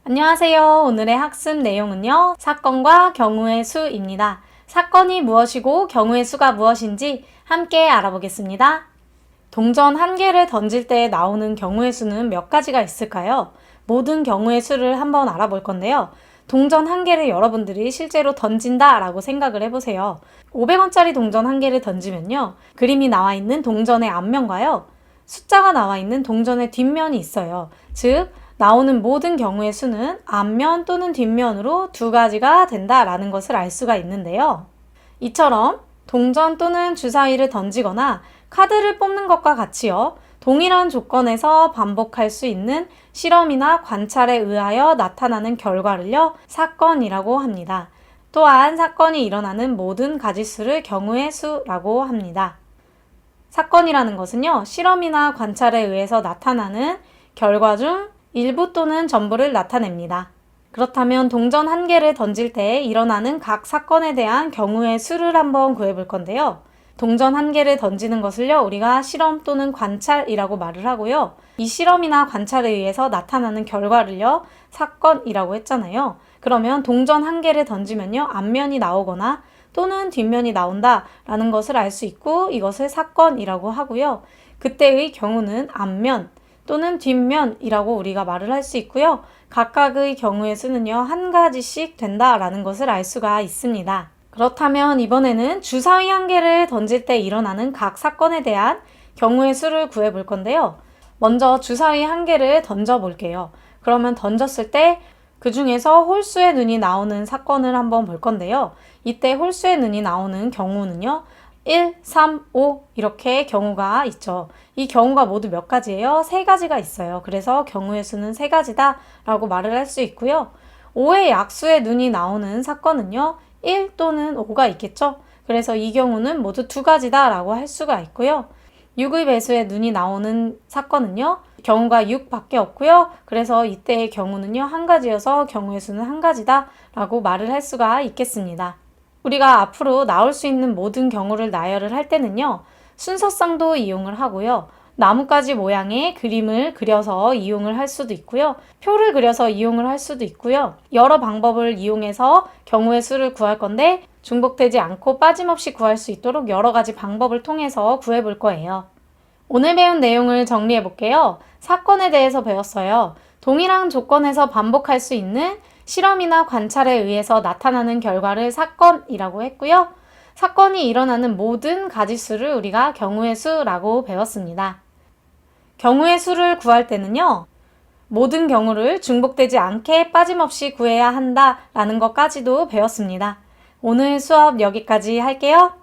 안녕하세요. 오늘의 학습 내용은요. 사건과 경우의 수입니다. 사건이 무엇이고 경우의 수가 무엇인지 함께 알아보겠습니다. 동전 한 개를 던질 때 나오는 경우의 수는 몇 가지가 있을까요? 모든 경우의 수를 한번 알아볼 건데요. 동전 한 개를 여러분들이 실제로 던진다 라고 생각을 해보세요. 500원짜리 동전 한 개를 던지면요. 그림이 나와 있는 동전의 앞면과요. 숫자가 나와 있는 동전의 뒷면이 있어요. 즉, 나오는 모든 경우의 수는 앞면 또는 뒷면으로 두 가지가 된다라는 것을 알 수가 있는데요. 이처럼 동전 또는 주사위를 던지거나 카드를 뽑는 것과 같이요. 동일한 조건에서 반복할 수 있는 실험이나 관찰에 의하여 나타나는 결과를요. 사건이라고 합니다. 또한 사건이 일어나는 모든 가짓수를 경우의 수라고 합니다. 사건이라는 것은요. 실험이나 관찰에 의해서 나타나는 결과 중 일부 또는 전부를 나타냅니다. 그렇다면 동전 한 개를 던질 때 일어나는 각 사건에 대한 경우의 수를 한번 구해볼 건데요. 동전 한 개를 던지는 것을요, 우리가 실험 또는 관찰이라고 말을 하고요. 이 실험이나 관찰에 의해서 나타나는 결과를요, 사건이라고 했잖아요. 그러면 동전 한 개를 던지면요, 앞면이 나오거나 또는 뒷면이 나온다라는 것을 알 수 있고 이것을 사건이라고 하고요. 그때의 경우는 앞면 또는 뒷면이라고 우리가 말을 할 수 있고요. 각각의 경우의 수는요, 한 가지씩 된다라는 것을 알 수가 있습니다. 그렇다면 이번에는 주사위 한 개를 던질 때 일어나는 각 사건에 대한 경우의 수를 구해볼 건데요. 먼저 주사위 한 개를 던져 볼게요. 그러면 던졌을 때 그 중에서 홀수의 눈이 나오는 사건을 한번 볼 건데요. 이때 홀수의 눈이 나오는 경우는요. 1, 3, 5 이렇게 경우가 있죠. 이 경우가 모두 몇 가지예요? 세 가지가 있어요. 그래서 경우의 수는 세 가지다 라고 말을 할 수 있고요. 5의 약수의 눈이 나오는 사건은요. 1 또는 5가 있겠죠. 그래서 이 경우는 모두 두 가지다 라고 할 수가 있고요. 6의 배수의 눈이 나오는 사건은요. 경우가 6밖에 없고요. 그래서 이때의 경우는요. 한 가지여서 경우의 수는 한 가지다 라고 말을 할 수가 있겠습니다. 우리가 앞으로 나올 수 있는 모든 경우를 나열을 할 때는요. 순서상도 이용을 하고요. 나뭇가지 모양의 그림을 그려서 이용을 할 수도 있고요. 표를 그려서 이용을 할 수도 있고요. 여러 방법을 이용해서 경우의 수를 구할 건데 중복되지 않고 빠짐없이 구할 수 있도록 여러 가지 방법을 통해서 구해볼 거예요. 오늘 배운 내용을 정리해 볼게요. 사건에 대해서 배웠어요. 동일한 조건에서 반복할 수 있는 실험이나 관찰에 의해서 나타나는 결과를 사건이라고 했고요. 사건이 일어나는 모든 가짓수를 우리가 경우의 수라고 배웠습니다. 경우의 수를 구할 때는요. 모든 경우를 중복되지 않게 빠짐없이 구해야 한다라는 것까지도 배웠습니다. 오늘 수업 여기까지 할게요.